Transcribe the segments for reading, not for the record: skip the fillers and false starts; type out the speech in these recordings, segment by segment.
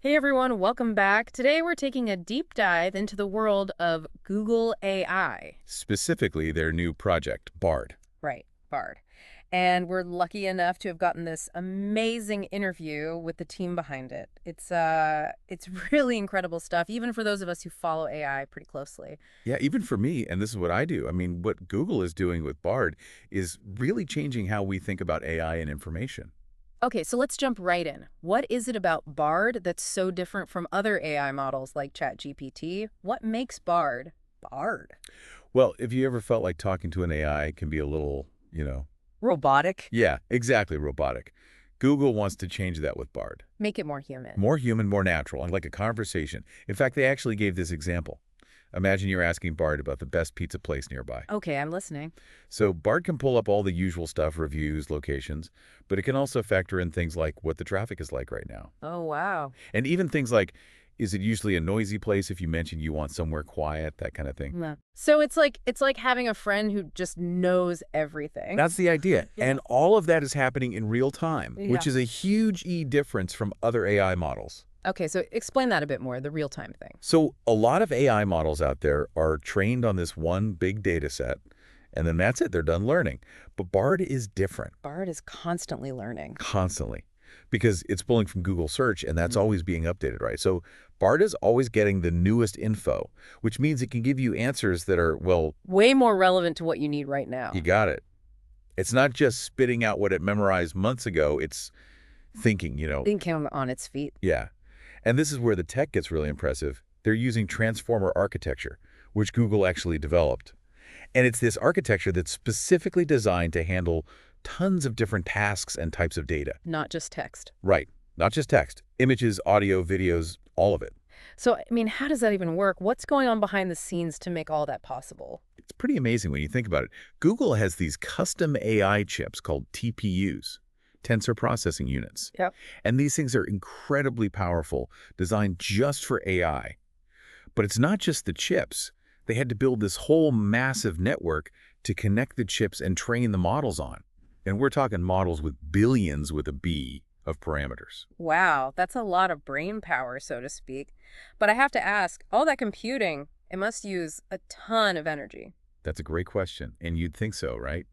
Hey everyone, welcome back. Today we're taking a deep dive into the world of Google AI. Specifically their new project, BARD. Right, Bard. And we're lucky enough to have gotten this amazing interview with the team behind it. It's really incredible stuff, even for those of us who follow AI pretty closely. Yeah, even for me, and this is what I do. I mean, what Google is doing with BARD is really changing how we think about AI and information. Okay, so let's jump right in. What is it about Bard that's so different from other AI models like ChatGPT? What makes Bard Bard? Well, if you ever felt like talking to an AI can be a little, Robotic? yeah, exactly, robotic. Google wants to change that with BARD. Make it more human. More human, more natural, and like a conversation. In fact, they actually gave this example. Imagine you're asking BARD about the best pizza place nearby. Okay, I'm listening. So BARD can pull up all the usual stuff, reviews, locations, but it can also factor in things like what the traffic is like right now. Oh, wow. And even things like, is it usually a noisy place if you mention you want somewhere quiet, that kind of thing. No. So it's like having a friend who just knows everything. That's the idea. Yeah. And all of that is happening in real time, Yeah. which is a huge difference from other AI models. Okay, so explain that a bit more, the real-time thing. So a lot of AI models out there are trained on this one big data set, and then that's it, they're done learning. But BARD is different, Bard is constantly learning. constantly, because it's pulling from Google search, and that's always being updated, right? So BARD is always getting the newest info, which means it can give you answers that are, well, Way more relevant to what you need right now. you got it. It's not just spitting out what it memorized months ago, it's thinking. Thinking on its feet. Yeah. And this is where the tech gets really impressive. They're using transformer architecture, which Google actually developed. And it's this architecture that's specifically designed to handle tons of different tasks and types of data. Not just text. Right. Not just text. Images, audio, videos, all of it. So, I mean, how does that even work? What's going on behind the scenes to make all that possible? It's pretty amazing when you think about it. Google has these custom AI chips called TPUs, tensor processing units. Yep. And these things are incredibly powerful, designed just for AI. But it's not just the chips. They had to build this whole massive network to connect the chips and train the models on. And we're talking models with billions with a B of parameters. Wow, that's a lot of brain power, so to speak. But I have to ask, all that computing, it must use a ton of energy. That's a great question, and you'd think so, right?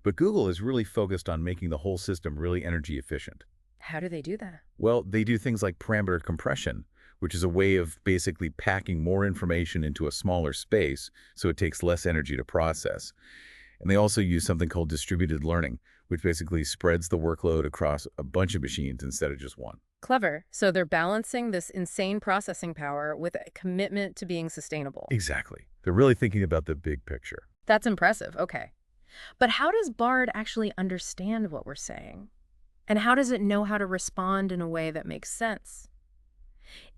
But Google is really focused on making the whole system really energy efficient. How do they do that? Well, they do things like parameter compression, which is a way of basically packing more information into a smaller space so it takes less energy to process. And they also use something called distributed learning, which basically spreads the workload across a bunch of machines instead of just one. Clever. So they're balancing this insane processing power with a commitment to being sustainable. Exactly. They're really thinking about the big picture. That's impressive. Okay. But how does Bard actually understand what we're saying? And how does it know how to respond in a way that makes sense?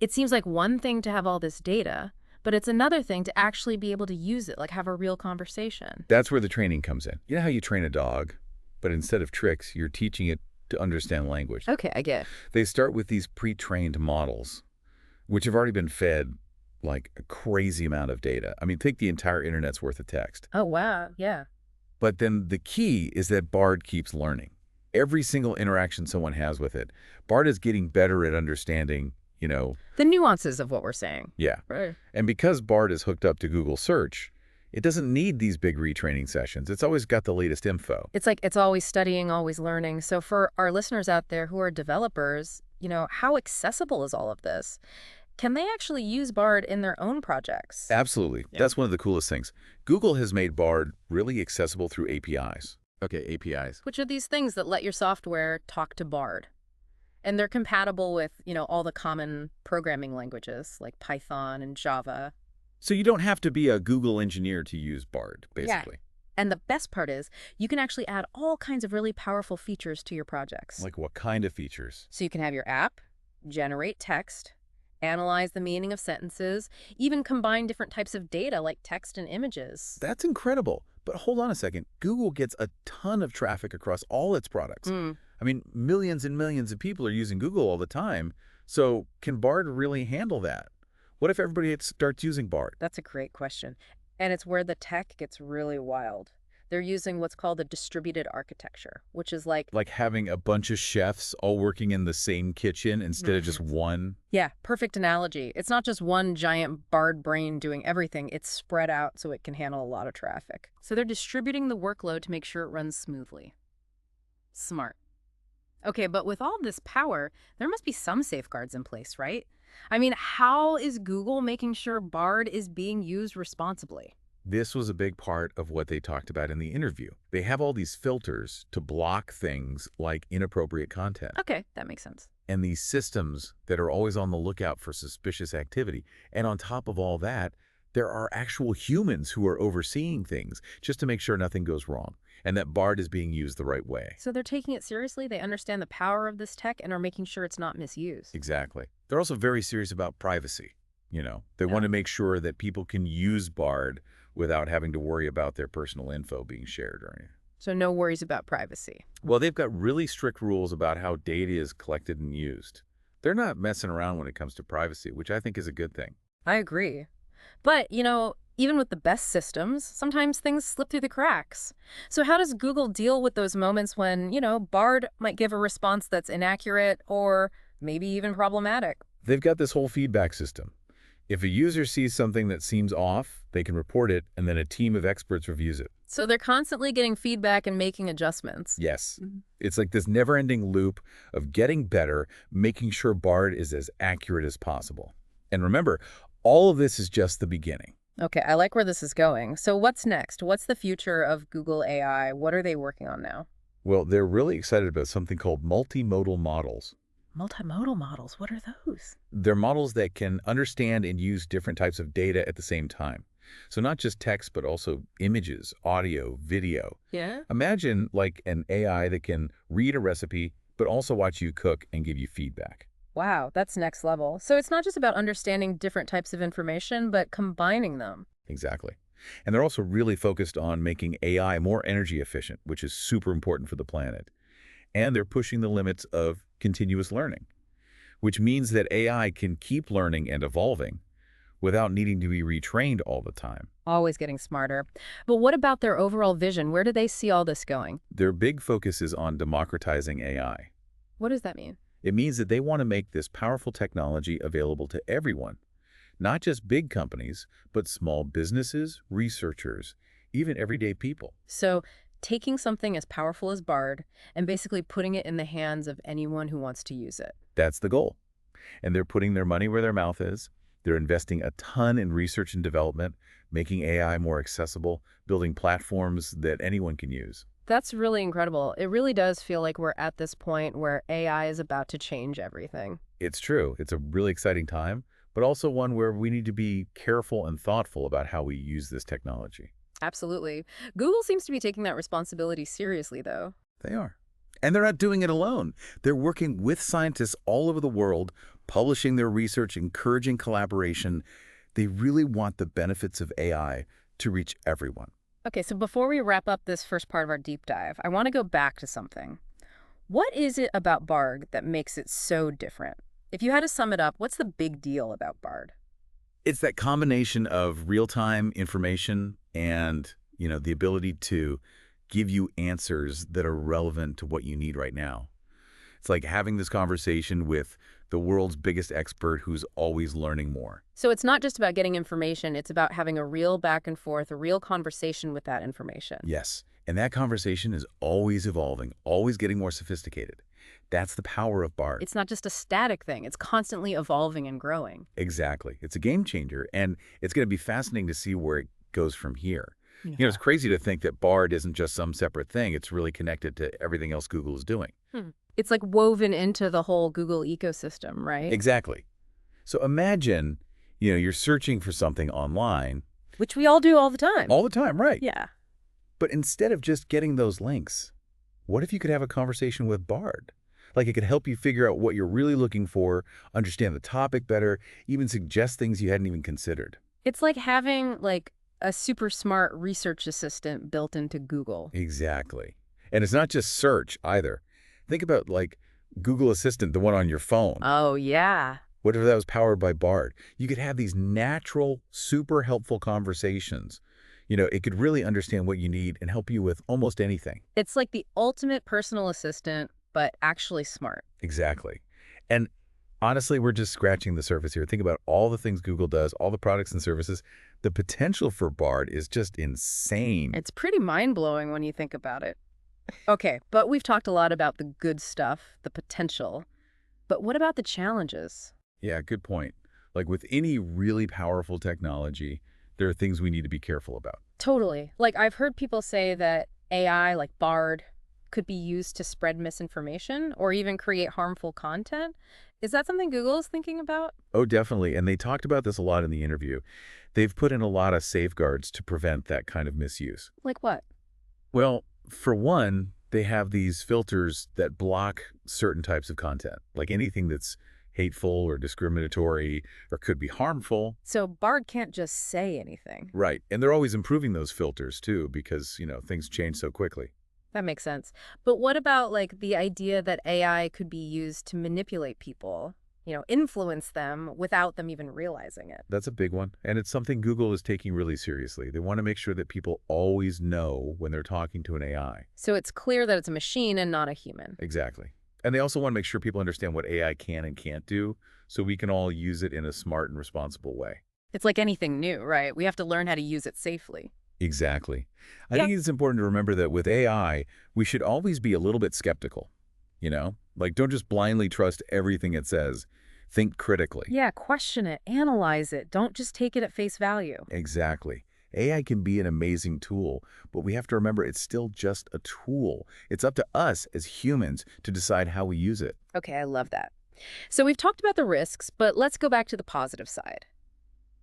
It seems like one thing to have all this data, but it's another thing to actually be able to use it, like have a real conversation. That's where the training comes in. You know how you train a dog, but instead of tricks, you're teaching it to understand language. Okay, I get it. They start with these pre-trained models, which have already been fed like a crazy amount of data. I mean, think the entire internet's worth of text. Oh, wow. Yeah. But then the key is that BARD keeps learning. Every single interaction someone has with it, BARD is getting better at understanding, The nuances of what we're saying. yeah. Right. And because BARD is hooked up to Google Search, it doesn't need these big retraining sessions. It's always got the latest info. It's like it's always studying, always learning. So for our listeners out there who are developers, how accessible is all of this? Can they actually use Bard in their own projects? Absolutely. Yeah. That's one of the coolest things. Google has made BARD really accessible through APIs. Okay, APIs. Which are these things that let your software talk to Bard? And they're compatible with, all the common programming languages like Python and Java. So you don't have to be a Google engineer to use BARD, basically. And the best part is you can actually add all kinds of really powerful features to your projects. Like what kind of features? So you can have your app generate text, analyze the meaning of sentences, even combine different types of data like text and images. That's incredible. But hold on a second. Google gets a ton of traffic across all its products. Mm, I mean, millions and millions of people are using Google all the time. So can BARD really handle that? What if everybody starts using BARD? that's a great question. And it's where the tech gets really wild. They're using what's called a distributed architecture, which is like, Like having a bunch of chefs all working in the same kitchen instead of just one. yeah, perfect analogy. It's not just one giant Bard brain doing everything. It's spread out so it can handle a lot of traffic. So they're distributing the workload to make sure it runs smoothly. Smart. Okay, but with all this power, there must be some safeguards in place, right? I mean, how is Google making sure Bard is being used responsibly? This was a big part of what they talked about in the interview. They have all these filters to block things like inappropriate content. Okay, that makes sense. And these systems that are always on the lookout for suspicious activity. And on top of all that, there are actual humans who are overseeing things just to make sure nothing goes wrong and that Bard is being used the right way. So they're taking it seriously, they understand the power of this tech and are making sure it's not misused. Exactly. They're also very serious about privacy. They want to make sure that people can use Bard without having to worry about their personal info being shared or anything. So no worries about privacy. Well, they've got really strict rules about how data is collected and used. They're not messing around when it comes to privacy, which I think is a good thing. I agree. But, even with the best systems, sometimes things slip through the cracks. So how does Google deal with those moments when, Bard might give a response that's inaccurate or maybe even problematic? They've got this whole feedback system. If a user sees something that seems off, they can report it, and then a team of experts reviews it. So they're constantly getting feedback and making adjustments. Yes. It's like this never-ending loop of getting better, making sure Bard is as accurate as possible. And remember, all of this is just the beginning. Okay, I like where this is going. So what's next? What's the future of Google AI? What are they working on now? Well, they're really excited about something called multimodal models. Multimodal models, what are those? They're models that can understand and use different types of data at the same time. So not just text, but also images, audio, video. Yeah? Imagine like an AI that can read a recipe, but also watch you cook and give you feedback. Wow, that's next level. So it's not just about understanding different types of information, but combining them. Exactly. And they're also really focused on making AI more energy efficient, which is super important for the planet. And they're pushing the limits of continuous learning, which means that AI can keep learning and evolving without needing to be retrained all the time. Always getting smarter. But what about their overall vision? Where do they see all this going? Their big focus is on democratizing AI. What does that mean? It means that they want to make this powerful technology available to everyone, not just big companies, but small businesses, researchers, even everyday people. So taking something as powerful as Bard and basically putting it in the hands of anyone who wants to use it. That's the goal. And they're putting their money where their mouth is. They're investing a ton in research and development, making AI more accessible, building platforms that anyone can use. That's really incredible. It really does feel like we're at this point where AI is about to change everything. It's true. It's a really exciting time, but also one where we need to be careful and thoughtful about how we use this technology. Absolutely. Google seems to be taking that responsibility seriously, though. They are. And they're not doing it alone. They're working with scientists all over the world, publishing their research, encouraging collaboration. They really want the benefits of AI to reach everyone. Okay, so before we wrap up this first part of our deep dive, I want to go back to something. What is it about Bard that makes it so different? If you had to sum it up, what's the big deal about Bard? It's that combination of real-time information and, the ability to give you answers that are relevant to what you need right now. It's like having this conversation with the world's biggest expert who's always learning more. So it's not just about getting information, it's about having a real back and forth, a real conversation with that information. Yes, and that conversation is always evolving, always getting more sophisticated. That's the power of Bard. It's not just a static thing, it's constantly evolving and growing. Exactly. It's a game changer, and it's going to be fascinating to see where it goes from here. Yeah. It's crazy to think that Bard isn't just some separate thing. It's really connected to everything else Google is doing. It's like woven into the whole Google ecosystem, right? Exactly. So imagine, you're searching for something online. Which we all do all the time. All the time, right? Yeah. But instead of just getting those links, what if you could have a conversation with Bard? Like it could help you figure out what you're really looking for, understand the topic better, even suggest things you hadn't even considered. It's like having a super smart research assistant built into Google. Exactly. And it's not just search either. Think about Google Assistant, the one on your phone. Oh, yeah. What if that was powered by Bard? You could have these natural, super helpful conversations, It could really understand what you need and help you with almost anything. It's like the ultimate personal assistant, but actually smart. Exactly. And honestly, we're just scratching the surface here. Think about all the things Google does, all the products and services. The potential for Bard is just insane. It's pretty mind-blowing when you think about it. Okay, but we've talked a lot about the good stuff, the potential. But what about the challenges? Yeah, good point. Like with any really powerful technology, there are things we need to be careful about. Totally. Like, I've heard people say that AI, like Bard, could be used to spread misinformation or even create harmful content. Is that something Google is thinking about? Oh, definitely. And they talked about this a lot in the interview. They've put in a lot of safeguards to prevent that kind of misuse. Like what? Well, for one, they have these filters that block certain types of content, like anything that's hateful or discriminatory or could be harmful. So Bard can't just say anything. Right. And they're always improving those filters too because, things change so quickly. That makes sense. But what about like the idea that AI could be used to manipulate people, influence them without them even realizing it? That's a big one. And it's something Google is taking really seriously. They want to make sure that people always know when they're talking to an AI. So it's clear that it's a machine and not a human. Exactly. And they also want to make sure people understand what AI can and can't do so we can all use it in a smart and responsible way. It's like anything new, right? We have to learn how to use it safely. Exactly. I Yeah. think it's important to remember that with AI, we should always be a little bit skeptical, Like, don't just blindly trust everything it says. Think critically. Yeah, question it, analyze it. Don't just take it at face value. Exactly. AI can be an amazing tool, but we have to remember it's still just a tool. It's up to us as humans to decide how we use it. Okay, I love that. So we've talked about the risks, but let's go back to the positive side.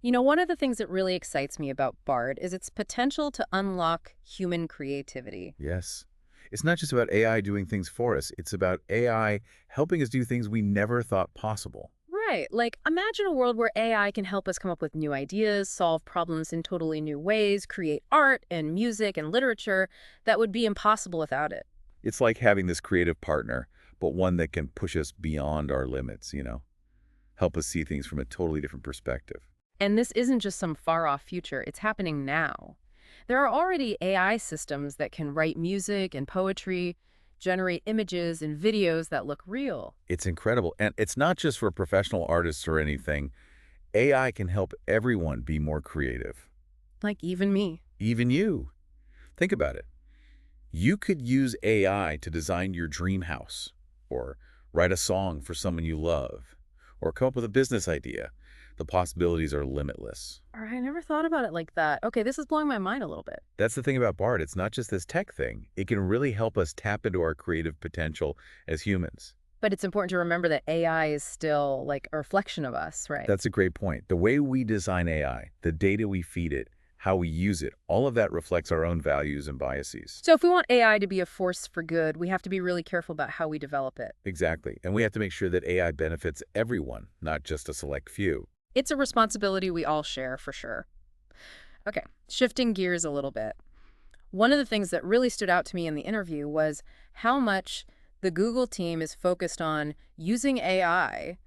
One of the things that really excites me about Bard is its potential to unlock human creativity. Yes. It's not just about AI doing things for us. It's about AI helping us do things we never thought possible. Right. Like, imagine a world where AI can help us come up with new ideas, solve problems in totally new ways, create art and music and literature that would be impossible without it. It's like having this creative partner, but one that can push us beyond our limits, help us see things from a totally different perspective. And this isn't just some far-off future, it's happening now. There are already AI systems that can write music and poetry, generate images and videos that look real. It's incredible. And it's not just for professional artists or anything. AI can help everyone be more creative. Like even me. Even you. Think about it. You could use AI to design your dream house, or write a song for someone you love, or come up with a business idea. The possibilities are limitless. All right, I never thought about it like that. Okay, this is blowing my mind a little bit. That's the thing about Bard. It's not just this tech thing. It can really help us tap into our creative potential as humans. But it's important to remember that AI is still like a reflection of us, right? That's a great point. The way we design AI, the data we feed it, how we use it, all of that reflects our own values and biases. So if we want AI to be a force for good, we have to be really careful about how we develop it. Exactly. And we have to make sure that AI benefits everyone, not just a select few. It's a responsibility we all share, for sure. Okay, shifting gears a little bit. One of the things that really stood out to me in the interview was how much the Google team is focused on using AI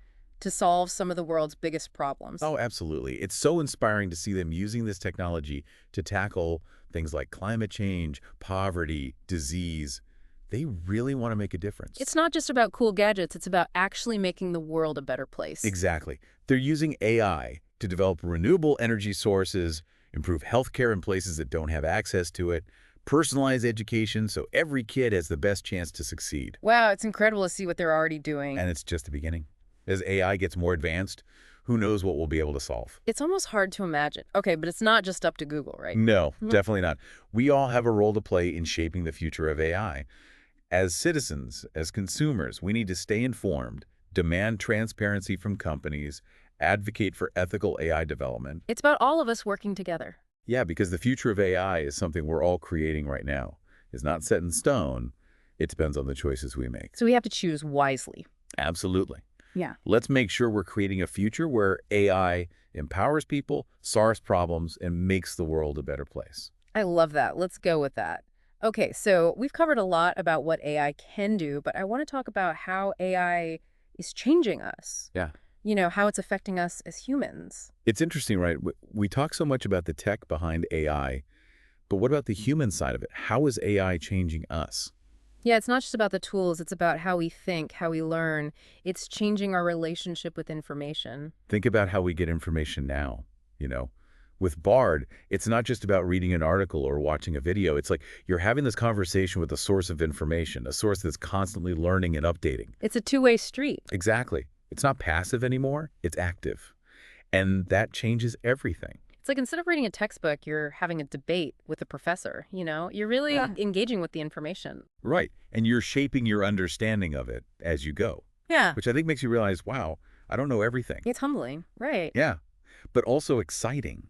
to solve some of the world's biggest problems. Oh, absolutely. It's so inspiring to see them using this technology to tackle things like climate change, poverty, disease. They really want to make a difference. It's not just about cool gadgets, it's about actually making the world a better place. Exactly. They're using AI to develop renewable energy sources, improve healthcare in places that don't have access to it, personalize education so every kid has the best chance to succeed. Wow, it's incredible to see what they're already doing. And it's just the beginning. As AI gets more advanced, who knows what we'll be able to solve. It's almost hard to imagine. Okay, but it's not just up to Google, right? No, definitely not. We all have a role to play in shaping the future of AI. As citizens, as consumers, we need to stay informed, demand transparency from companies, advocate for ethical AI development. It's about all of us working together. Yeah, because the future of AI is something we're all creating right now. It's not set in stone. It depends on the choices we make. So we have to choose wisely. Absolutely. Yeah. Let's make sure we're creating a future where AI empowers people, solves problems, and makes the world a better place. I love that. Let's go with that. Okay, so we've covered a lot about what AI can do, but I want to talk about how AI is changing us. Yeah. How it's affecting us as humans. It's interesting, right? We talk so much about the tech behind AI, But what about the human side of it? How is AI changing us? Yeah, it's not just about the tools, it's about how we think, how we learn. It's changing our relationship with information. Think about how we get information now, you know. With Bard, it's not just about reading an article or watching a video. It's like you're having this conversation with a source of information, a source that's constantly learning and updating. It's a two-way street. Exactly. It's not passive anymore, it's active. And that changes everything. It's like instead of reading a textbook, you're having a debate with a professor, you know? You're really engaging with the information. Right. And you're shaping your understanding of it as you go, Yeah. which I think makes you realize, wow, I don't know everything. It's humbling, right? Yeah, but also exciting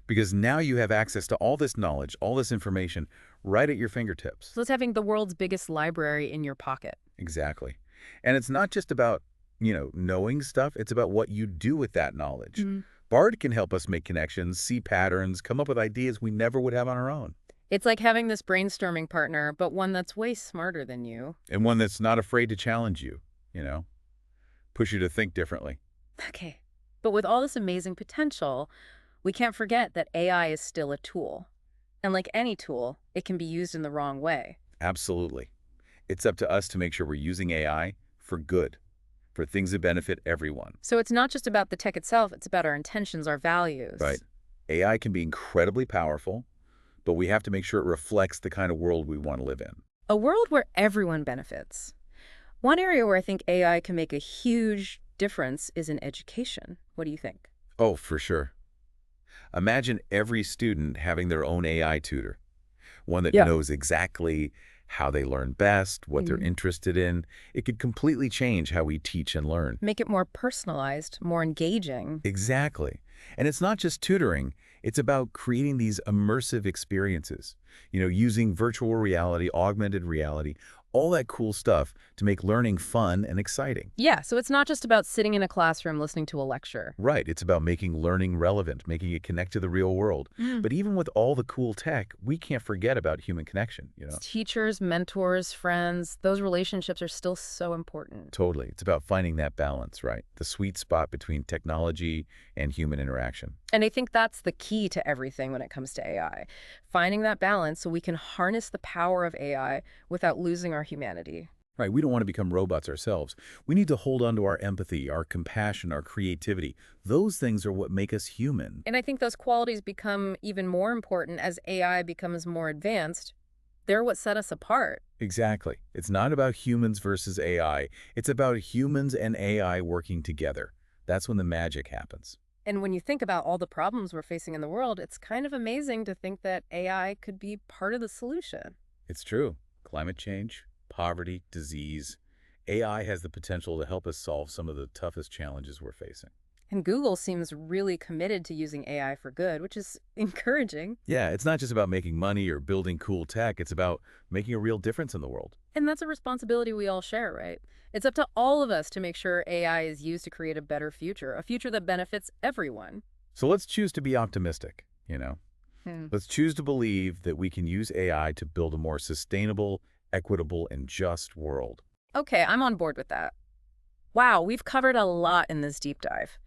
because now you have access to all this knowledge, all this information right at your fingertips. So it's having the world's biggest library in your pocket. Exactly. And it's not just about, knowing stuff. It's about what you do with that knowledge. Bard can help us make connections, see patterns, come up with ideas we never would have on our own. It's like having this brainstorming partner, but one that's way smarter than you. And one that's not afraid to challenge you, push you to think differently. Okay. But with all this amazing potential, we can't forget that AI is still a tool. And like any tool, it can be used in the wrong way. Absolutely. It's up to us to make sure we're using AI for good, for things that benefit everyone. So it's not just about the tech itself, it's about our intentions, our values. Right. AI can be incredibly powerful, but we have to make sure it reflects the kind of world we want to live in. A world where everyone benefits. One area where I think AI can make a huge difference is in education. What do you think? Oh, for sure. Imagine every student having their own AI tutor, one that knows exactly how they learn best, what they're interested in. It could completely change how we teach and learn. Make it more personalized, more engaging. Exactly. And it's not just tutoring. It's about creating these immersive experiences, using virtual reality, augmented reality, all that cool stuff to make learning fun and exciting. Yeah, so it's not just about sitting in a classroom listening to a lecture. Right. It's about making learning relevant, making it connect to the real world. But even with all the cool tech, we can't forget about human connection, Teachers, mentors, friends, those relationships are still so important. Totally. It's about finding that balance, right? The sweet spot between technology and human interaction. And I think that's the key to everything when it comes to AI. Finding that balance so we can harness the power of AI without losing our humanity. Right. We don't want to become robots ourselves. We need to hold on to our empathy, our compassion, our creativity. Those things are what make us human. And I think those qualities become even more important as AI becomes more advanced. They're what set us apart. Exactly. It's not about humans versus AI. It's about humans and AI working together. That's when the magic happens. And when you think about all the problems we're facing in the world, it's kind of amazing to think that AI could be part of the solution. It's true. Climate change, poverty, disease. AI has the potential to help us solve some of the toughest challenges we're facing. And Google seems really committed to using AI for good, which is encouraging. Yeah, it's not just about making money or building cool tech. It's about making a real difference in the world. And that's a responsibility we all share, right? It's up to all of us to make sure AI is used to create a better future, a future that benefits everyone. So let's choose to be optimistic, Let's choose to believe that we can use AI to build a more sustainable, equitable, and just world. Okay, I'm on board with that. Wow, we've covered a lot in this deep dive.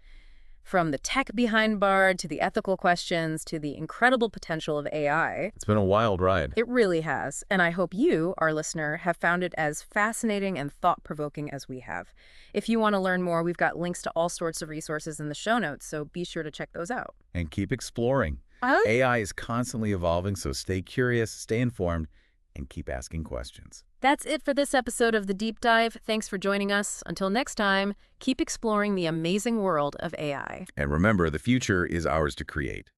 From the tech behind Bard to the ethical questions to the incredible potential of AI. It's been a wild ride. It really has. And I hope you, our listener, have found it as fascinating and thought-provoking as we have. If you want to learn more, we've got links to all sorts of resources in the show notes, so be sure to check those out. And keep exploring. AI is constantly evolving, so stay curious, stay informed, and keep asking questions. That's it for this episode of The Deep Dive. Thanks for joining us. Until next time, keep exploring the amazing world of AI. And remember, the future is ours to create.